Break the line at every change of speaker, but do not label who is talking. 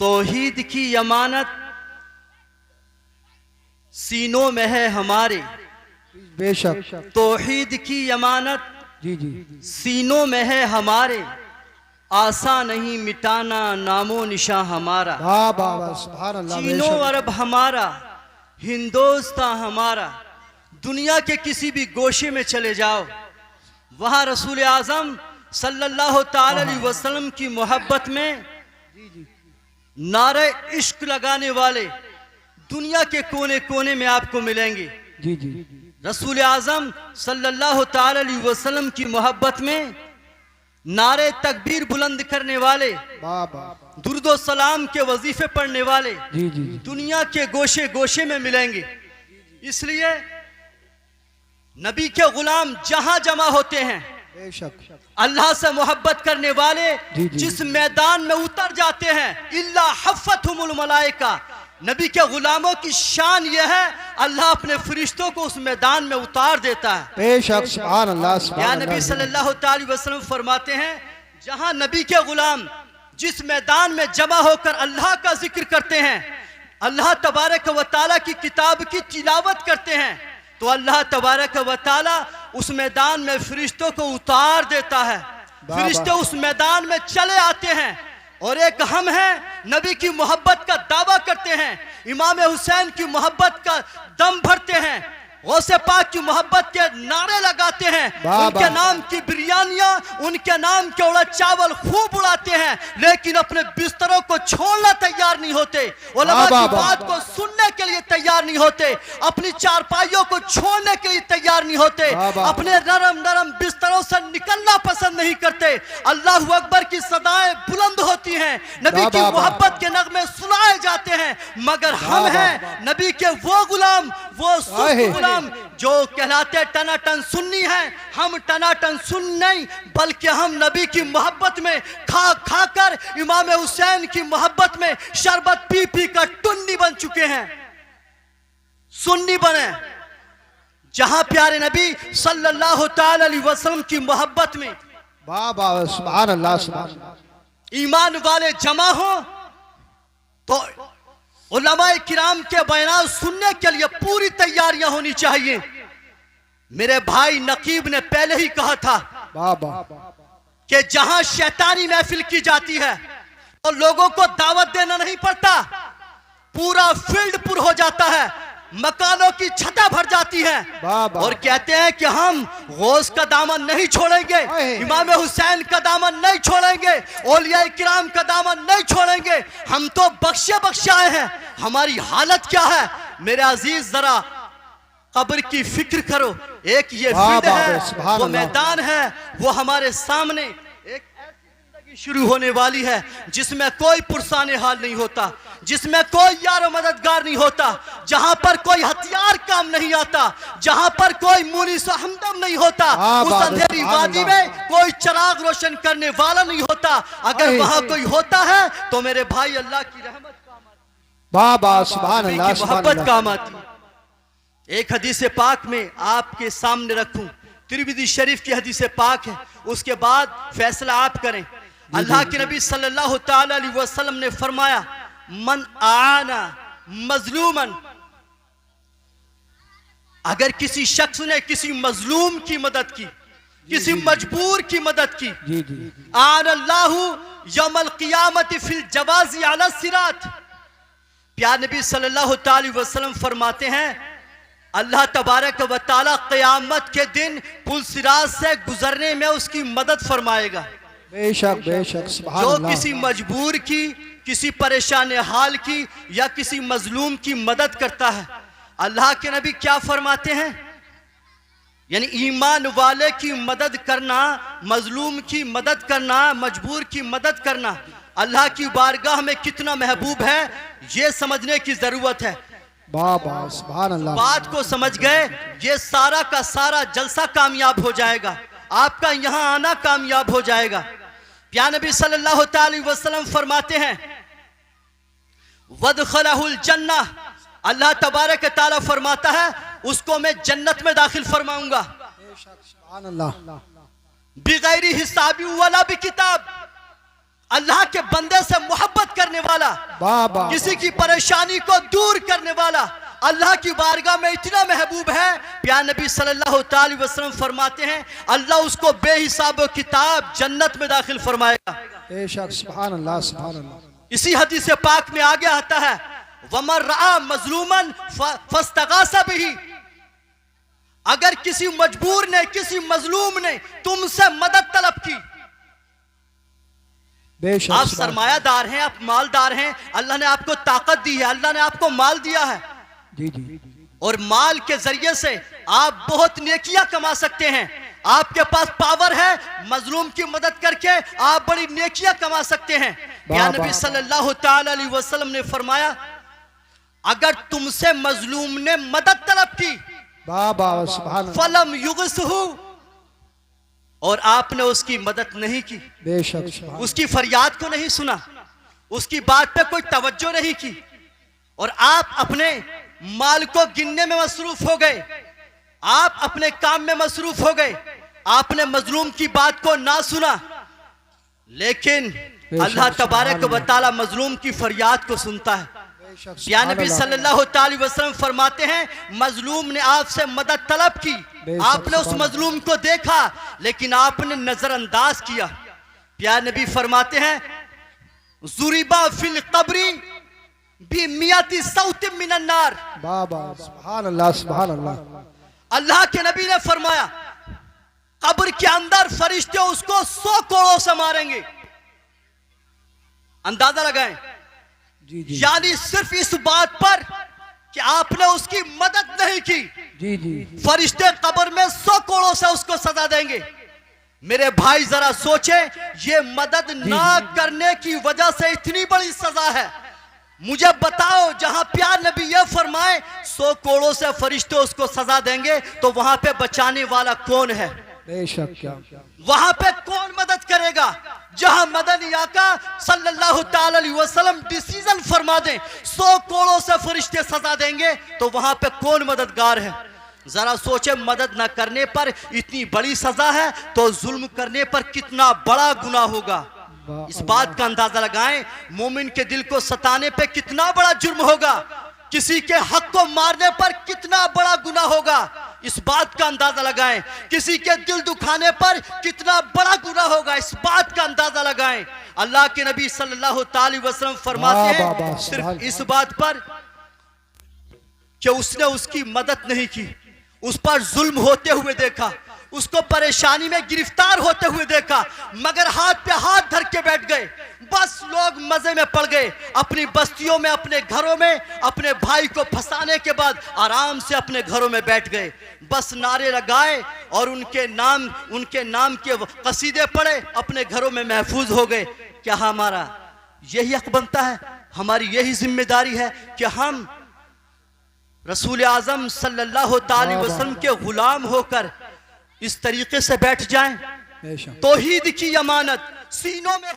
तौहीद की अमानत सीनों में है हमारे,
बेशक
तौहीद की अमानत
जी जी
सीनों में है हमारे, आसा नहीं मिटाना नामो निशा हमारा।
वाह वाह वाह सुभान अल्लाह।
चीनो
बेशक
अरब हमारा, हिंदुस्तान हमारा, दुनिया के किसी भी गोशे में चले जाओ, वहां रसूल आजम सल्लल्लाहु ताला अलैहि वसल्लम की मोहब्बत में नारे इश्क लगाने वाले दुनिया के कोने कोने में आपको मिलेंगे।
जी जी
रसूल आजम सल्लल्लाहु ताला अलैहि वसल्लम की मोहब्बत में नारे तकबीर बुलंद करने वाले,
वाह वाह
दुरूद सलाम के वजीफे पढ़ने वाले
जी जी
दुनिया के गोशे गोशे में मिलेंगे। इसलिए नबी के गुलाम जहां जमा होते हैं,
बेशक
अल्लाह से मोहब्बत करने वाले
जी, जी।
जिस मैदान में उतर जाते हैं, इल्ला हफ़्फ़तहुमुल मलाइका, नबी के गुलामों की शान यह है अल्लाह अपने फरिश्तों को उस मैदान में उतार देता है।
बेशक सुभान अल्लाह
या
सुभान
नबी
अल्लाह।
सल्लल्लाहु अलैहि वसल्लम फरमाते हैं, जहां नबी के गुलाम जिस मैदान में जमा होकर अल्लाह का जिक्र करते हैं, अल्लाह तबारक व तआला की किताब की तिलावत करते हैं, तो अल्लाह तबारक व तआला उस मैदान में फरिश्तों को उतार देता है। फरिश्ते उस मैदान में चले आते हैं और एक हम हैं नबी की मोहब्बत का दावा करते हैं, इमाम हुसैन की मोहब्बत का दम भरते हैं, गौसे पाक की मोहब्बत के नारे लगाते हैं, उनके नाम की बिरयानियां, उनके नाम के उड़द चावल खूब उड़ाते हैं, लेकिन अपने बिस्तरों को छोड़ना तैयार नहीं होते, उलमा की बात को सुनने के लिए तैयार नहीं होते, अपनी चारपाइयों को छोड़ने के लिए तैयार नहीं होते, अपने नरम नरम बिस्तरों से निकलना पसंद नहीं करते। अल्लाहू अकबर की सदाएं बुलंद होती हैं, नबी की मोहब्बत के नगमे सुनाए जाते हैं, मगर हम हैं नबी के वो गुलाम, वो गुलाम जो कहलाते टनाटन सुन्नी हैं। हम टनाटन सुन नहीं, बल्कि हम नबी की मोहब्बत में खा खा कर, इमाम हुसैन की मोहब्बत में शरबत पी पी कर टुन्नी बन चुके हैं, सुन्नी बने। जहां प्यारे नबी सल्लल्लाहु ताला अलैहि वसल्लम की मोहब्बत में
वाह वाह सुभान अल्लाह सुभान अल्लाह।
ईमान वाले जमा हो तो उलमाए किराम के बयान सुनने के लिए पूरी तैयारियां होनी चाहिए। मेरे भाई नकीब ने पहले ही कहा था
वाह वाह
कि जहां शैतानी महफिल की जाती है तो लोगों को दावत देना नहीं पड़ता, पूरा फील्ड पुर हो जाता है, मकानों की छतें भर जाती हैं और कहते हैं कि हम गौस का दामन नहीं छोड़ेंगे, इमाम हुसैन का दामन नहीं छोड़ेंगे, औलिया किराम का दामन नहीं छोड़ेंगे, हम तो बख्शे बख्शे आए हैं। हमारी हालत क्या है मेरे अजीज, जरा कब्र की फिक्र करो। एक ये फील्ड है, वो मैदान है, वो हमारे सामने एक शुरू होने वाली है जिसमें कोई पुरसाने हाल नहीं होता, जिसमें कोई यार मददगार नहीं होता, जहां पर कोई हथियार काम नहीं आता, जहां पर कोई मुनीस हमदम नहीं होता, उस अंधेरी वादी में कोई चिराग रोशन करने वाला नहीं होता। अगर वहां कोई होता है तो मेरे भाई अल्लाह की रहमत मोहब्बत काम आती। एक हदीस पाक में आपके सामने रखूं, तिरमिज़ी शरीफ की हदीस पाक है, उसके बाद फैसला आप करें। अल्लाह के नबी सल्लल्लाहु ताला अलैहि वसल्लम ने फरमाया, मन आना मजलूमन, अगर किसी शख्स ने किसी मजलूम की मदद की, किसी मजबूर की मदद की, आन अल्लाहु यौमल क़ियामत फिल जवाज़ी अला सिरात, प्यार नबी सल्लल्लाहु ताला अलैहि वसल्लम फरमाते हैं अल्लाह तबारक व तआला क़यामत के दिन पुल सिरात से गुजरने में उसकी मदद फरमाएगा।
बेशक बेशक सुभान
जो
अल्लाह।
किसी मजबूर की, किसी परेशान हाल की या किसी मजलूम की मदद करता है, अल्लाह के नबी क्या फरमाते हैं, यानी ईमान वाले की मदद करना, मजलूम की मदद करना, मजबूर की मदद करना अल्लाह की बारगाह में कितना महबूब है, ये समझने की जरूरत है।
सुभान अल्लाह।
बात को समझ गए, ये सारा का सारा जलसा कामयाब हो जाएगा, आपका यहां आना कामयाब हो जाएगा। प्यारे नबी सल्लल्लाहु अलैहि वसल्लम फरमाते हैं, वदखलहुल जन्नह, अल्लाह तबारक तआला फरमाता है उसको मैं जन्नत में दाखिल फरमाऊंगा,
सुभान अल्लाह।
बिगैर हिसाबी वाला भी किताब, अल्लाह के बंदे से मोहब्बत करने वाला,
वाह वाह
किसी की परेशानी को दूर करने वाला अल्लाह की बारगाह में इतना महबूब है। प्यारे नबी सल्लल्लाहु अलैहि वसल्लम फरमाते हैं अल्लाह उसको बेहिसाब किताब जन्नत में दाखिल फरमाएगा।
बेशक सुभान अल्लाह सुभान अल्लाह।
इसी हदीस पाक में आगे आता है वमर रआ मजलूमन फस्तगासा बिही, अगर किसी मजबूर ने किसी मजलूम ने तुमसे मदद तलब की,
बेशक
आप
सुभान
सरमायादार हैं, आप मालदार हैं, अल्लाह ने आपको ताकत दी है, अल्लाह ने आपको माल दिया है
जी जी
और माल के जरिए से आप बहुत नेकियां कमा सकते हैं। आपके पास पावर है, मजलूम की मदद करके आप बड़ी नेकियां कमा सकते हैं। या नबी सल्लल्लाहु अलैहि वसल्लम ने फरमाया अगर तुमसे मजलूम ने मदद तलब की
वाह वाह सुभान अल्लाह।
फलम युगसहु, और आपने उसकी मदद नहीं की,
बेशक सुभान
उसकी फरियाद को नहीं सुना, उसकी बात पे कोई तवज्जो नहीं की और आप अपने माल को गिनने में मसरूफ हो गए, आप अपने काम में मसरूफ हो गए, आपने मजलूम की बात को ना सुना, लेकिन अल्लाह तबारक व तआला मजलूम की फरियाद को सुनता है।
बेशक
या
सुभान
नबी
अल्लाह।
सल्लल्लाहु अलैहि वसल्लम फरमाते हैं मजलूम ने आपसे मदद तलब की,
बेशक
आपने उस
सुभान
मजलूम को देखा लेकिन आपने नजरअंदाज किया। प्यारे नबी फरमाते हैं जुरिबा फिल कब्री भी मियाती सौत मिनन नार,
वाह वाह सुभान अल्लाह सुभान अल्लाह।
अल्लाह के नबी ने फरमाया कब्र के अंदर फरिश्ते उसको 100 कोड़ों से मारेंगे। अंदाजा लगाएं,
जी जी
यानी सिर्फ इस बात पर कि आपने उसकी मदद नहीं की,
जी जी
फरिश्ते कब्र में 100 कोड़ों से उसको सजा देंगे। मेरे भाई जरा सोचे, ये मदद ना करने की वजह से इतनी बड़ी सजा है। मुझे बताओ जहां प्यार नबी ये फरमाए 100 कोड़ों से फरिश्ते उसको सजा देंगे तो वहां पे बचाने वाला कौन है?
बेशक क्या
वहां पे कौन मदद करेगा? जहां मदनी आका सल्लल्लाहु अलैहि वसल्लम डिसीजन फरमा दें 100 कोड़ों से फरिश्ते सजा देंगे तो वहां पे कौन मददगार है? जरा सोचे, मदद न करने पर इतनी बड़ी सजा है तो जुल्म करने पर कितना बड़ा गुनाह होगा। इस बात का अंदाजा लगाएं, मोमिन के दिल को सताने पे कितना बड़ा जुर्म होगा, किसी के हक को मारने पर कितना बड़ा गुनाह होगा। इस बात का अंदाजा लगाएं, किसी के दिल दुखाने पर कितना बड़ा गुनाह होगा। इस बात का अंदाजा लगाएं। अल्लाह के नबी सल्लल्लाहु अलैहि वसल्लम फरमाते हैं सिर्फ इस बात पर कि उसने उसकी मदद नहीं की, उस पर जुल्म होते हुए देखा, उसको परेशानी में गिरफ्तार होते हुए देखा, मगर हाथ पे हाथ धर के बैठ गए। बस लोग मजे में पड़ गए, अपनी बस्तियों में, अपने घरों में अपने भाई को फंसाने के बाद आराम से अपने घरों में बैठ गए, बस नारे लगाए और उनके नाम के कसीदे पढ़े, अपने घरों में महफूज हो गए। क्या हमारा यही हक बनता है, हमारी यही जिम्मेदारी है कि हम रसूल आजम सल्लल्लाहु अलैहि वसल्लम के गुलाम होकर इस तरीके से बैठ जाएं?
बेशक
तौहीद की अमानत सीनों में